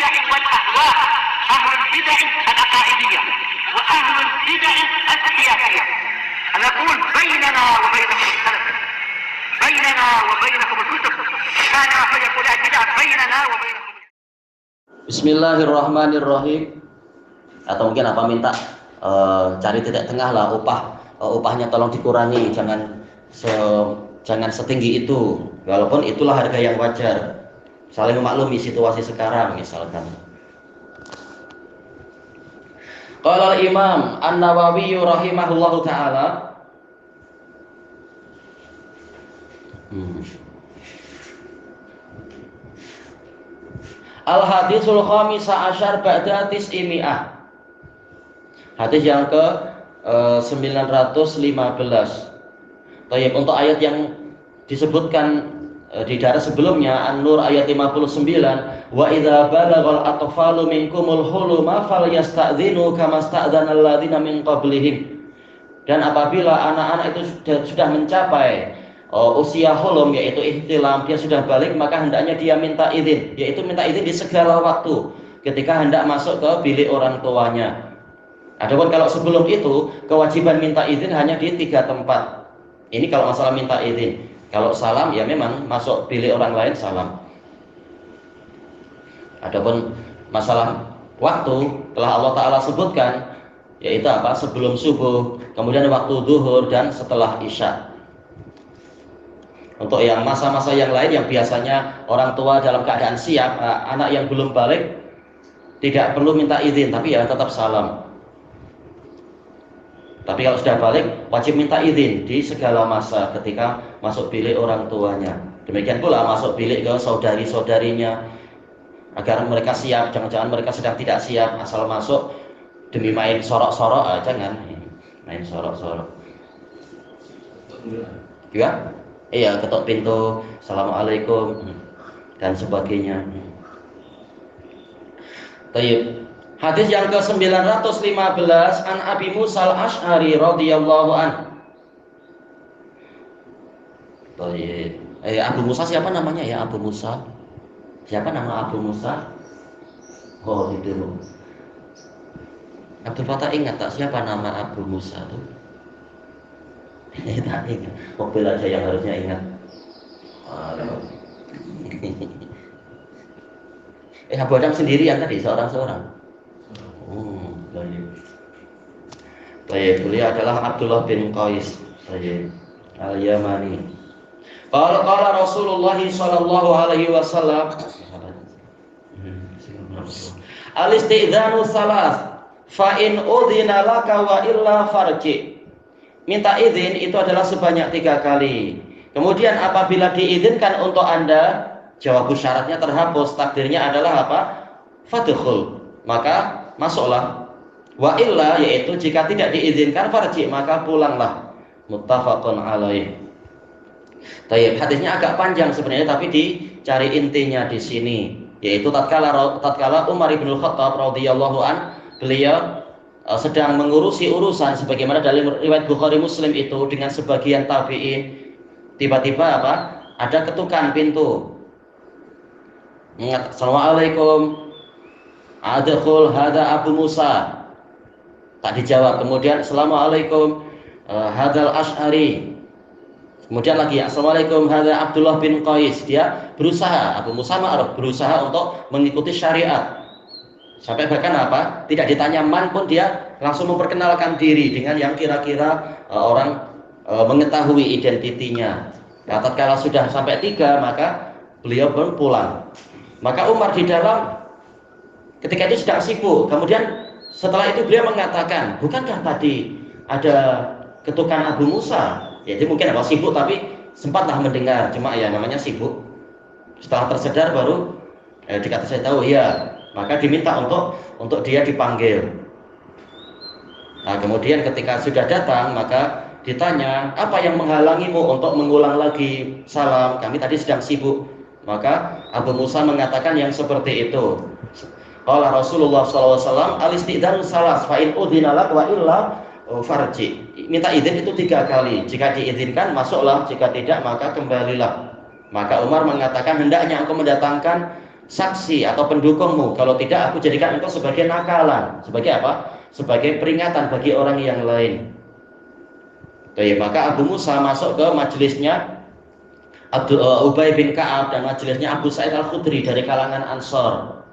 البدع والأهواء، أهل البدع العقائدية وأهل البدع السياسية. نقول بيننا وبينكم السلف، بيننا وبينكم الكتب، كان فيقول البدع بيننا وبينكم. Bismillahirrahmanirrahim. Atau mungkin apa minta cari titik tengah lah, upahnya tolong dikurangi, jangan setinggi itu, walaupun itulah harga yang wajar, saling memaklumi situasi sekarang misalkan. Qala al-Imam An-Nawawi rahimahullahu taala, Al-Hadisul Khamisa Asyar Ba'da Tis'imi'ah. Hadis yang ke 915. Baik, untuk ayat yang disebutkan di daerah sebelumnya, An-Nur ayat 59, wa idza balagal atfalu minkumul huluma falyasta'dzinu kama sta'dzanal ladzina min qablihim. Dan apabila anak-anak itu sudah mencapai usia hulum, yaitu ihtilam, dia sudah balik, maka hendaknya dia minta izin, yaitu minta izin di segala waktu ketika hendak masuk ke bilik orang tuanya. Adapun kalau sebelum itu, kewajiban minta izin hanya di 3 tempat. Ini kalau masalah minta izin. Kalau salam, ya memang masuk bilik orang lain salam. Adapun masalah waktu, telah Allah Ta'ala sebutkan, yaitu apa? Sebelum subuh, kemudian waktu zuhur, dan setelah isya. Untuk yang masa-masa yang lain yang biasanya orang tua dalam keadaan siap, anak yang belum balik tidak perlu minta izin, tapi ya tetap salam. Tapi kalau sudah balik, wajib minta izin di segala masa ketika masuk bilik orang tuanya. Demikian pula masuk bilik ke saudari-saudarinya, agar mereka siap. Jangan-jangan mereka sedang tidak siap, asal masuk demi main sorok-sorok, jangan main sorok-sorok. Ya? Iya, ketok pintu, assalamualaikum, dan sebagainya. Baik. Hadis yang ke-915, an Abi Musa al-Asy'ari radhiyallahu anhu. Baik. Abu Musa siapa namanya ya? Abu Musa. Siapa nama Abu Musa? Oh, itu. Abdul Fatah ingat tak siapa nama Abu Musa itu? Tak ingat. Mobil aja yang harusnya ingat. Abu Adam sendirian tadi, seorang-seorang. Baik, beliau adalah Abdullah bin Qais Al-Yamani. Qala Rasulullah sallallahu alaihi wasallam, al-istidhanu salas, fa in udhina laka wa illa farji. Minta izin itu adalah sebanyak 3 kali. Kemudian apabila diizinkan untuk Anda, jawab syaratnya terhapus, takdirnya adalah apa? Fadkhul, maka masuklah. Wa illa, yaitu jika tidak diizinkan, farji, maka pulanglah. Muttafaqun alaih. Tayyib, hadisnya agak panjang sebenarnya, tapi dicari intinya di sini, yaitu tatkala Umar bin Khattab radhiyallahu an, beliau sedang mengurusi urusan sebagaimana dalam riwayat Bukhari Muslim itu dengan sebagian tabi'in. Tiba-tiba apa? Ada ketukan pintu. Assalamualaikum. Adkhul hada Abu Musa. Tak dijawab. Kemudian assalamualaikum hadal Asy'ari. Kemudian lagi assalamualaikum hada Abdullah bin Qais. Dia berusaha, Abu Musa ma'ruf, berusaha untuk mengikuti syariat. Sampai bahkan apa? Tidak ditanya man pun dia langsung memperkenalkan diri dengan yang kira-kira orang mengetahui identitinya. Nah, tatkala sudah sampai 3, maka beliau pun pulang. Maka Umar di dalam ketika itu sedang sibuk. Kemudian setelah itu beliau mengatakan, bukankah tadi ada ketukan Abu Musa? Ya, jadi mungkin apa sibuk, tapi sempatlah mendengar. Cuma ya namanya sibuk. Setelah tersedar baru dikata saya tahu, ya. Maka diminta untuk dia dipanggil. Nah, kemudian ketika sudah datang, maka ditanya, apa yang menghalangimu untuk mengulang lagi salam? Kami tadi sedang sibuk. Maka Abu Musa mengatakan yang seperti itu. Qala Rasulullah SAW, al-istidhan salas, fa in udhina lak wa illa farji. Minta izin itu 3 kali. Jika diizinkan, masuklah. Jika tidak, maka kembalilah. Maka Umar mengatakan, hendaknya engkau mendatangkan saksi atau pendukungmu. Kalau tidak, aku jadikan engkau sebagai nakalan. Sebagai apa? Sebagai peringatan bagi orang yang lain. Maka Abu Musa masuk ke majelisnya Ubay bin Ka'ab dan majelisnya Abu Sa'id Al-Khudri dari kalangan Ansor,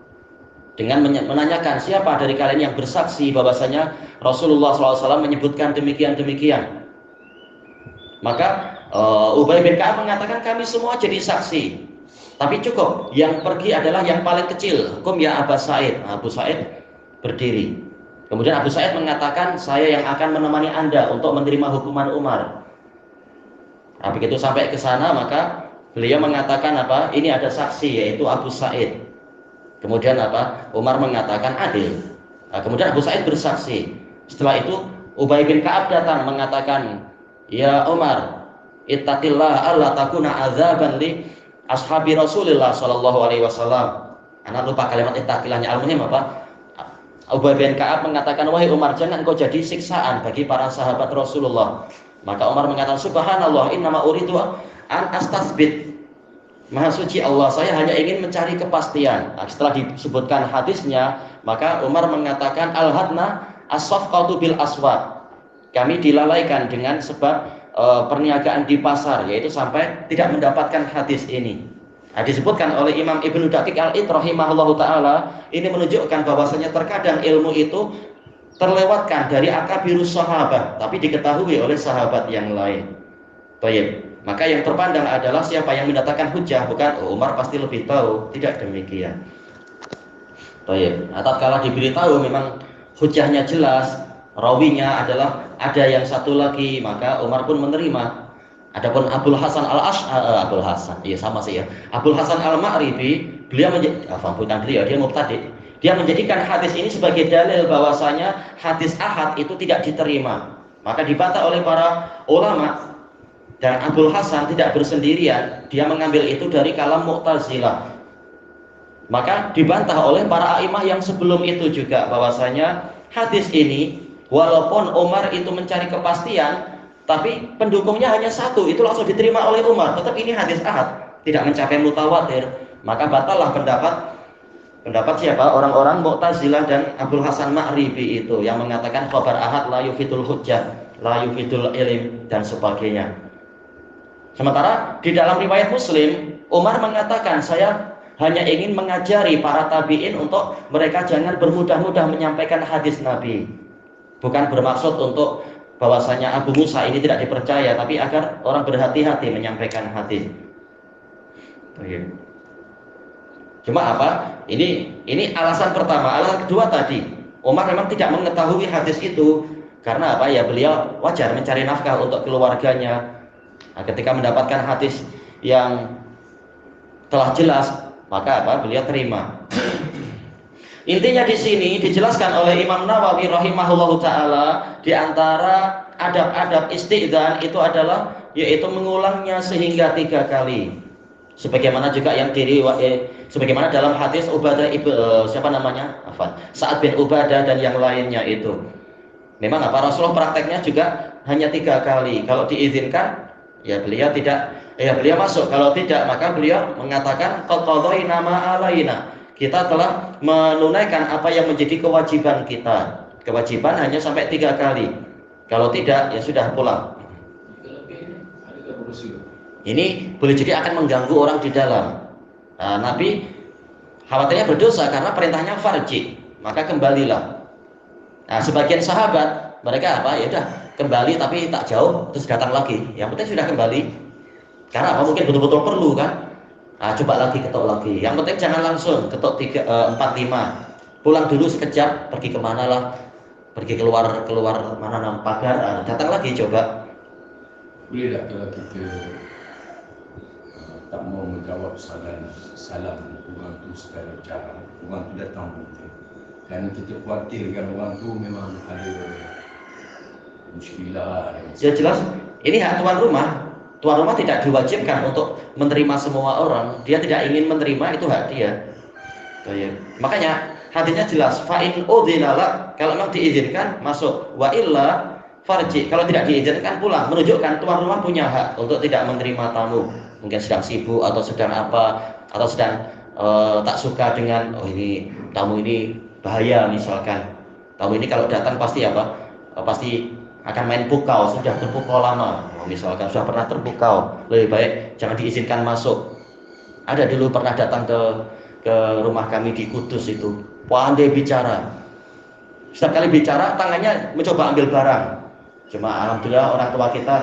dengan menanyakan siapa dari kalian yang bersaksi bahwasanya Rasulullah SAW menyebutkan demikian. Maka Ubay bin Ka'ab mengatakan kami semua jadi saksi, tapi cukup yang pergi adalah yang paling kecil. Hukum ya Abu Sa'id. Abu Sa'id berdiri. Kemudian Abu Sa'id mengatakan saya yang akan menemani Anda untuk menerima hukuman Umar. Nah, begitu sampai ke sana maka beliau mengatakan apa? Ini ada saksi yaitu Abu Sa'id. Kemudian apa? Umar mengatakan adil. Nah, kemudian Abu Sa'id bersaksi. Setelah itu Ubay bin Ka'ab datang mengatakan, "Ya Umar, ittaqillah alla takuna azaban li ashabi Rasulillah sallallahu alaihi wasallam." Anak lupa kalimat ittaqillahnya. Al-muhim apa? Ubay bin Ka'ab mengatakan, "Wahai Umar, jangan kau jadi siksaan bagi para sahabat Rasulullah." Maka Umar mengatakan, "Subhanallah, innama uridu an astasbit." Maha suci Allah, saya hanya ingin mencari kepastian. Nah, setelah disebutkan hadisnya, maka Umar mengatakan, "Al-hadna as-safqatu bil aswaq." Kami dilalaikan dengan sebab perniagaan di pasar, yaitu sampai tidak mendapatkan hadis ini. Nah, disebutkan oleh Imam Ibnu Daqiq Al-Id rahimahullahu taala, ini menunjukkan bahwasanya terkadang ilmu itu terlewatkan dari akabirus sahabat, tapi diketahui oleh sahabat yang lain. Baik, maka yang terpandang adalah siapa yang mendatangkan hujah, bukan Umar pasti lebih tahu, tidak demikian. Baik, tatkala diberitahu memang hujahnya jelas, rawinya adalah ada yang satu lagi, maka Umar pun menerima. Adapun Abul Hasan Abul Hasan, iya sama sih ya. Abul Hasan Al-Ma'ribi, dia mubtadi'. Dia menjadikan hadis ini sebagai dalil bahwasanya hadis ahad itu tidak diterima. Maka dibantah oleh para ulama. Dan Abul Hasan tidak bersendirian, dia mengambil itu dari kalam Mu'tazilah. Maka dibantah oleh para a'imah yang sebelum itu juga bahwasanya hadis ini walaupun Umar itu mencari kepastian, tapi pendukungnya hanya satu, itu langsung diterima oleh Umar. Tetap ini hadis ahad, tidak mencapai mutawatir. Maka batallah pendapat siapa? Orang-orang Mu'tazilah dan Abul Hasan Ma'ribi itu yang mengatakan khabar ahad la yufidul hujjah, la yufidul ilm dan sebagainya. Sementara di dalam riwayat Muslim, Umar mengatakan saya hanya ingin mengajari para tabi'in untuk mereka jangan bermudah-mudah menyampaikan hadis Nabi. Bukan bermaksud untuk bahwasanya Abu Musa ini tidak dipercaya, tapi agar orang berhati-hati menyampaikan hadis. Cuma apa? Ini alasan pertama. Alasan kedua tadi, Umar memang tidak mengetahui hadis itu karena apa? Ya beliau wajar mencari nafkah untuk keluarganya. Nah, ketika mendapatkan hadis yang telah jelas, maka apa? Beliau terima. Intinya di sini dijelaskan oleh Imam Nawawi rahimahullahu taala, di antara adab-adab istidzan itu adalah yaitu mengulangnya sehingga 3 kali. Sebagaimana juga yang sebagaimana dalam hadis Ubadah Sa'ad bin Ubadah dan yang lainnya itu. Memang apa Rasulullah prakteknya juga hanya 3 kali. Kalau diizinkan ya beliau masuk. Kalau tidak maka beliau mengatakan qadayna ma alaina. Kita telah menunaikan apa yang menjadi kewajiban kita. Kewajiban hanya sampai 3 kali. Kalau tidak, ya sudah pulang. Ini boleh jadi akan mengganggu orang di dalam. Nah, Nabi khawatirnya berdosa karena perintahnya farji. Maka kembalilah. Nah, sebagian sahabat, mereka apa? Ya udah, kembali tapi tak jauh, terus datang lagi. Yang penting sudah kembali. Karena apa? Mungkin betul-betul perlu kan? Nah, coba lagi, ketok lagi. Yang penting jangan langsung ketok 4, 5. Pulang dulu sekejap, pergi kemana lah, pergi keluar mana pagar, datang lagi coba. Boleh tak kalau kita tak mau menjawab salam orang tu secara cara, orang tu datang kita. Kerana kita khawatirkan orang tu memang ada muskilah. Ya jelas, ini hak tuan rumah. Tuan rumah tidak diwajibkan untuk menerima semua orang. Dia tidak ingin menerima, itu hak dia. Makanya hadisnya jelas. Fa'in udzinalak, kalau memang diizinkan masuk. Wa illa farji, kalau tidak diizinkan pulang. Menunjukkan tuan rumah punya hak untuk tidak menerima tamu. Mungkin sedang sibuk atau sedang apa, atau sedang tak suka dengan ini tamu ini bahaya misalkan. Tamu ini kalau datang pasti apa? Pasti akan main pukau, sudah terpukau lama. Misalkan sudah pernah terpukau, lebih baik jangan diizinkan masuk. Ada dulu pernah datang ke rumah kami di Kudus itu, pandai bicara. Setiap kali bicara tangannya mencoba ambil barang. Cuma alhamdulillah orang tua kita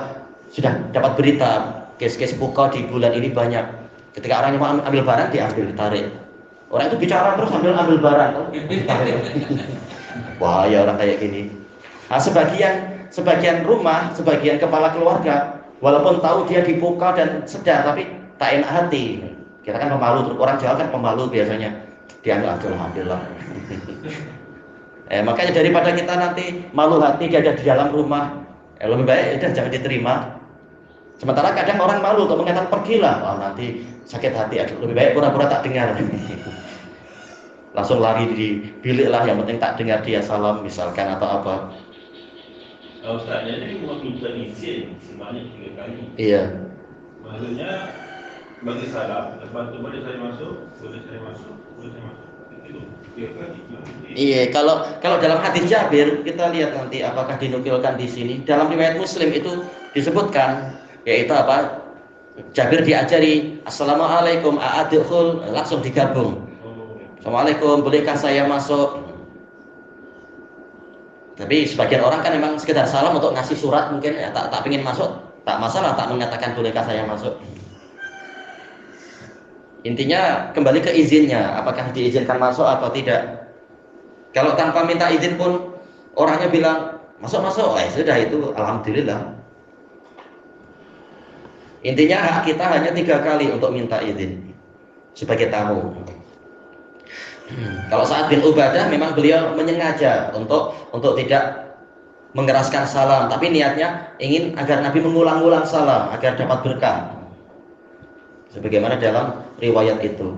sudah dapat berita kes-kes pukau di bulan ini banyak. Ketika orangnya mau ambil barang diambil, ditarik. Orang itu bicara terus ambil barang. Wah ya orang kayak gini. Nah, sebagian rumah, sebagian kepala keluarga, walaupun tahu dia dipukau dan sedar, tapi tak enak hati. Kita kan pemalu, orang Jawa kan pemalu biasanya. Diambil alhamdulillah. Makanya daripada kita nanti malu hati dia ada di dalam rumah, lebih baik udah jangan diterima. Sementara kadang orang malu untuk mengatakan pergilah, nanti sakit hati. Lebih baik pura-pura tak dengar. Langsung lari di bilik lah, yang penting tak dengar dia salam misalkan atau apa. Ustaznya ini cuma minta izin sebanyak 3 kali. Iya. Maksudnya bagi salam, boleh saya masuk, boleh saya masuk. Itu 3 kali. Iya, kalau dalam hadis Jabir kita lihat nanti apakah dinukilkan di sini. Dalam riwayat Muslim itu disebutkan, yaitu apa? Jabir diajari assalamualaikum a'adkhul, langsung digabung. Assalamualaikum, bolehkah saya masuk? Tapi sebagian orang kan memang sekedar salam untuk ngasih surat mungkin ya, tak pengen masuk, tak masalah tak mengatakan bolehkah saya masuk. Intinya kembali ke izinnya, apakah diizinkan masuk atau tidak. Kalau tanpa minta izin pun orangnya bilang masuk, sudah itu alhamdulillah. Intinya hak kita hanya 3 kali untuk minta izin sebagai tamu. Kalau Sa'ad bin Ubadah memang beliau menyengaja untuk tidak mengeraskan salam, tapi niatnya ingin agar Nabi mengulang-ulang salam agar dapat berkah. Sebagaimana dalam riwayat itu.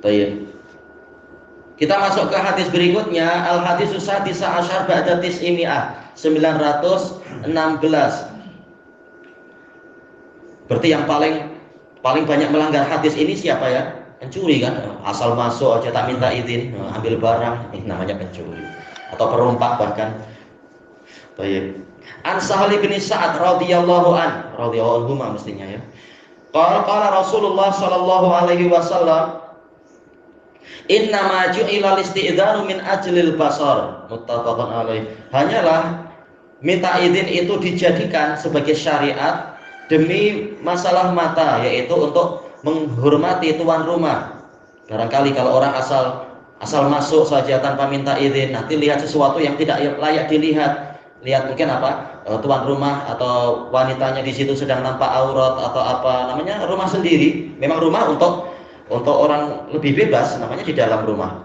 Baik. Kita masuk ke hadis berikutnya, al-hadis sadisa asyar ba'da tis'imi'ah, 916. Berarti yang paling banyak melanggar hadis ini siapa ya? Pencuri kan, asal masuk aja tak minta izin, ambil barang, ini namanya pencuri atau perompak bahkan. Baik. An Sahal bin Sa'ad radhiyallahu anhu mestinya ya. Qala Rasulullah sallallahu alaihi wasallam, inna ma ju'ila listi'dzanu min ajlil basar, muttafaqun alaih. Hanyalah minta izin itu dijadikan sebagai syariat demi masalah mata, yaitu untuk menghormati tuan rumah. Barangkali kalau orang asal masuk saja tanpa minta izin, nanti lihat sesuatu yang tidak layak dilihat. Lihat mungkin apa tuan rumah atau wanitanya di situ sedang nampak aurat atau apa namanya, rumah sendiri. Memang rumah untuk orang lebih bebas, namanya di dalam rumah.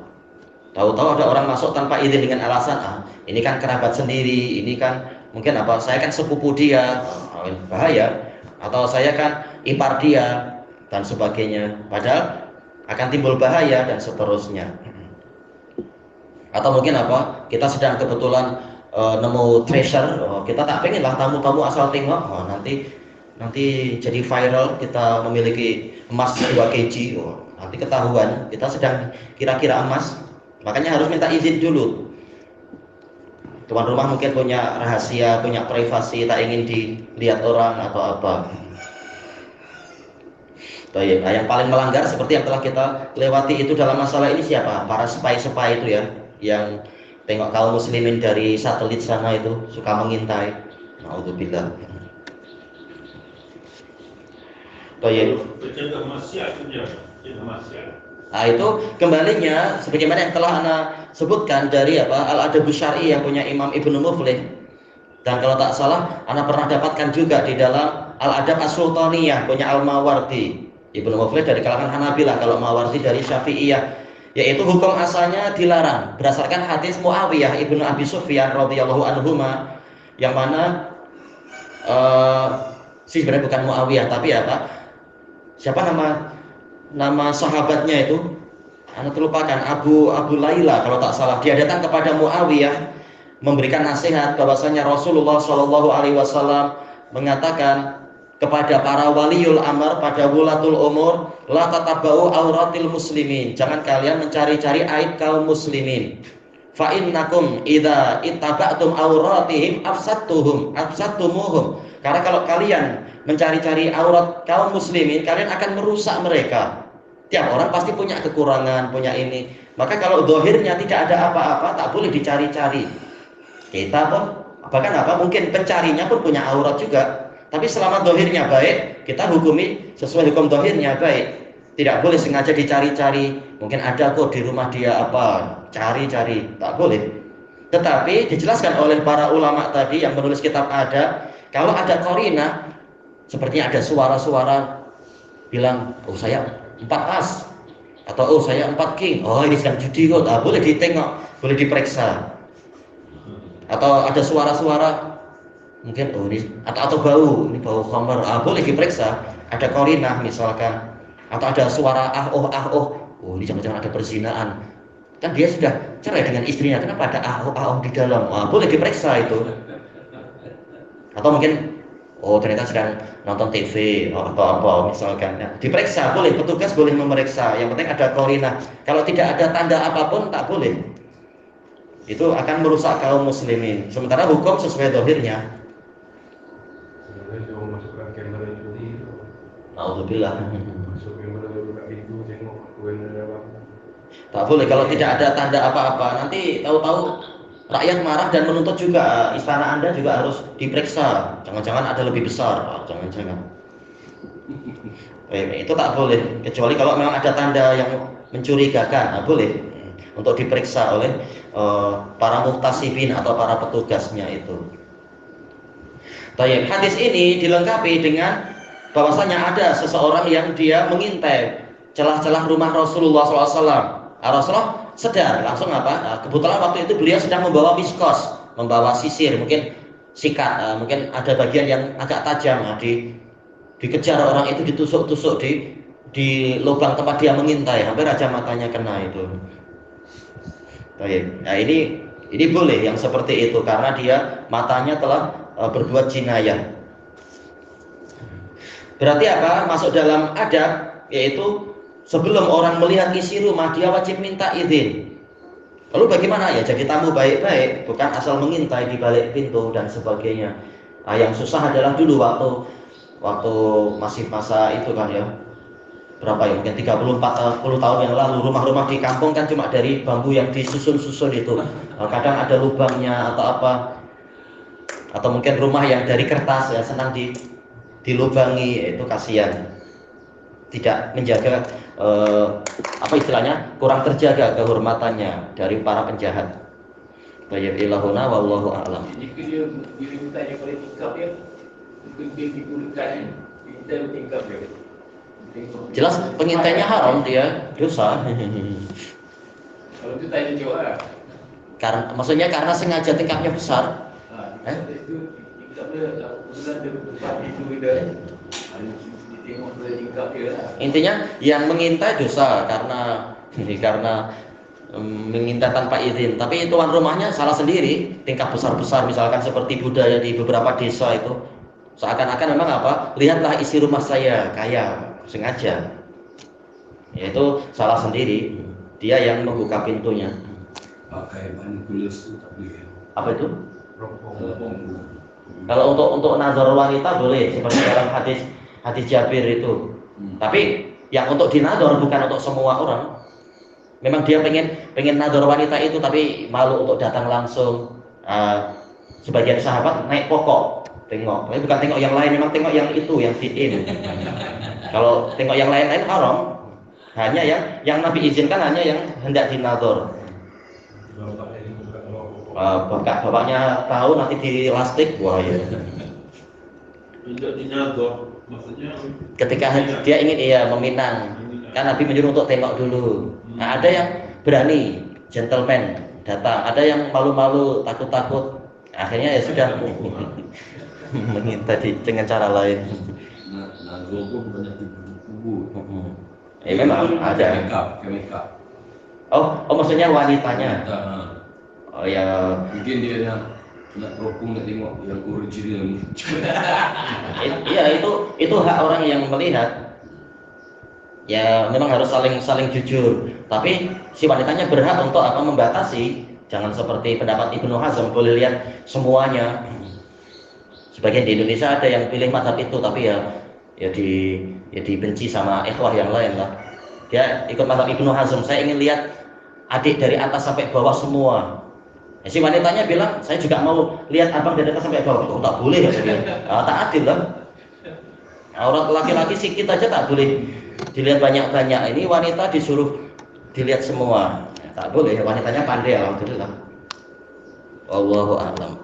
Tahu-tahu ada orang masuk tanpa izin dengan alasan ini kan kerabat sendiri, ini kan mungkin apa, saya kan sepupu dia, bahaya. Atau saya kan ipar dia dan sebagainya, padahal akan timbul bahaya dan seterusnya. Atau mungkin apa, kita sedang kebetulan nemu treasure, kita tak pengen lah tamu-tamu asal tengok, nanti jadi viral kita memiliki emas 2 kg, nanti ketahuan kita sedang kira-kira emas, makanya harus minta izin dulu. Tuan rumah mungkin punya rahasia, punya privasi, tak ingin dilihat orang atau apa. Baik, yang paling melanggar seperti yang telah kita lewati itu dalam masalah ini siapa? Para spy-spy itu ya, yang tengok kaum muslimin dari satelit sana itu suka mengintai. Naudzubillah. Baik. Nah itu kembalinya sebagaimana yang telah Ana sebutkan dari Al-Adabus Syar'i yang punya Imam Ibnu Muflih. Dan kalau tak salah Ana pernah dapatkan juga di dalam Al-Adab As-Sultaniyah punya Al-Mawardi. Ibnu Muflih dari kalangan Hanabilah, kalau Mawardi dari Syafi'iyah, yaitu hukum asalnya dilarang berdasarkan hadis Muawiyah ibnu Abi Sufyan radhiyallahu anhuma, yang mana sebenarnya bukan Muawiyah tapi siapa nama sahabatnya itu, Anda terlupakan, Abu Laila kalau tak salah. Dia datang kepada Muawiyah memberikan nasihat bahwasanya Rasulullah Shallallahu Alaihi Wasallam mengatakan kepada para waliul amr, pada wulatul umur, la tatabau auratil muslimin. Jangan kalian mencari-cari aib kaum muslimin. Fa innakum idza ittaba'tum auratihim afsattumuhum. Karena kalau kalian mencari-cari aurat kaum muslimin, kalian akan merusak mereka. Tiap orang pasti punya kekurangan, punya ini. Maka kalau zahirnya tidak ada apa-apa, tak boleh dicari-cari. Kita pun bahkan mungkin pencarinya pun punya aurat juga. Tapi selama zahirnya baik, kita hukumi sesuai hukum zahirnya baik. Tidak boleh sengaja dicari-cari. Mungkin ada kok di rumah dia cari-cari, tak boleh. Tetapi dijelaskan oleh para ulama tadi yang menulis kitab ada, kalau ada qarinah, sepertinya ada suara-suara bilang, oh saya 4 as, atau oh saya 4 king, oh ini sedang judi kok, tak boleh ditengok, boleh diperiksa. Atau ada suara-suara mungkin oh ini atau bau, ini bau khamar, boleh diperiksa, ada qarinah misalkan. Atau ada suara oh ini jangan-jangan ada perzinaan. Kan dia sudah cerai dengan istrinya, kenapa ada di dalam? Boleh diperiksa itu. Atau mungkin ternyata sedang nonton TV atau apa misalkan. Ya, diperiksa boleh, petugas boleh memeriksa. Yang penting ada qarinah. Kalau tidak ada tanda apapun tak boleh. Itu akan merusak kaum muslimin. Sementara hukum sesuai zahirnya. Alhamdulillah. Tak boleh kalau tidak ada tanda apa-apa. Nanti tahu-tahu rakyat marah dan menuntut juga, istana Anda juga harus diperiksa. Jangan-jangan ada lebih besar. Jangan-jangan. Itu tak boleh. Kecuali kalau memang ada tanda yang mencurigakan, boleh untuk diperiksa oleh para muhtasibin atau para petugasnya itu. Baik, hadis ini dilengkapi dengan bahwasanya ada seseorang yang dia mengintai celah-celah rumah Rasulullah SAW. Rasulullah sedar langsung kebetulan waktu itu beliau sedang membawa miskos, membawa sisir, mungkin sikat, mungkin ada bagian yang agak tajam, dikejar orang itu, ditusuk-tusuk di lubang tempat dia mengintai, hampir aja matanya kena itu. Baik, nah ini boleh yang seperti itu karena dia matanya telah berbuat jinayah. Berarti apa? Masuk dalam adab, yaitu sebelum orang melihat isi rumah dia wajib minta izin. Lalu bagaimana ya? Jadi tamu baik-baik, bukan asal mengintai di balik pintu dan sebagainya. Yang susah adalah dulu waktu masih masa itu kan ya. Berapa ya? Mungkin 30-40 tahun yang lalu rumah-rumah di kampung kan cuma dari bambu yang disusun-susun itu. Kadang ada lubangnya atau apa. Atau mungkin rumah yang dari kertas ya senang dilubangi, itu kasihan. Tidak menjaga istilahnya kurang terjaga kehormatannya dari para penjahat. Baik ilahuna wallahu a'lam. Jika dia mintanya pada tingkap dia, dia digunakan tingkap dia. Jelas pengintainya haram, dia dosa. Kalau itu tanya jawab. Maksudnya karena sengaja tingkapnya besar. Itu tingkapnya besar dia besar itu dia. Intinya yang mengintai dosa karena mengintai tanpa izin. Tapi tuan rumahnya salah sendiri, tingkap besar-besar misalkan seperti budaya di beberapa desa itu. Seakan-akan memang lihatlah isi rumah saya kaya, sengaja. Yaitu salah sendiri. Dia yang membuka pintunya. Pakai manipulasi tak boleh. Apa itu? Kalau untuk nazar wanita boleh, seperti dalam hadis Jabir itu. Tapi yang untuk dinador bukan untuk semua orang. Memang dia pengen nador wanita itu tapi malu untuk datang langsung. Sebagian sahabat naik pokok tengok, tapi bukan tengok yang lain, memang tengok yang itu yang fit-in. Kalau tengok yang lain-lain haram. Hanya yang Nabi izinkan hanya yang hendak dinador. Bapaknya tahu nanti dilastik, wah ya. Hendak dinador. Maksudnya Ketika dia ingin meminang, kan Nabi menyuruh untuk tengok dulu. Nah, ada yang berani, gentleman datang, ada yang malu-malu, takut-takut. Akhirnya ya sudah mengintai dengan cara lain. Nazar pun banyak kubur. Memang ada. Makeup. Oh maksudnya wanitanya. Oh ya. Mungkin dia Nak teropong nak tengok yang original ni. Iya, itu hak orang yang melihat. Ya memang harus saling jujur. Tapi si wanitanya berhak untuk apa, membatasi. Jangan seperti pendapat Ibnu Hazm, boleh lihat semuanya. Sebagian di Indonesia ada yang pilih mazhab itu, tapi ya dibenci sama ikhwah yang lain lah. Dia ikut mazhab Ibnu Hazm. Saya ingin lihat adik dari atas sampai bawah semua. Ya, si wanitanya bilang, saya juga mau lihat abang dari atas sampai bawah. Oh, tak boleh kata dia. Tak adil lah. Aurat laki-laki sikit aja tak boleh dilihat banyak-banyak. Ini wanita disuruh dilihat semua. Tak boleh. Wanitanya pandai, alhamdulillah. Wallahu a'lam.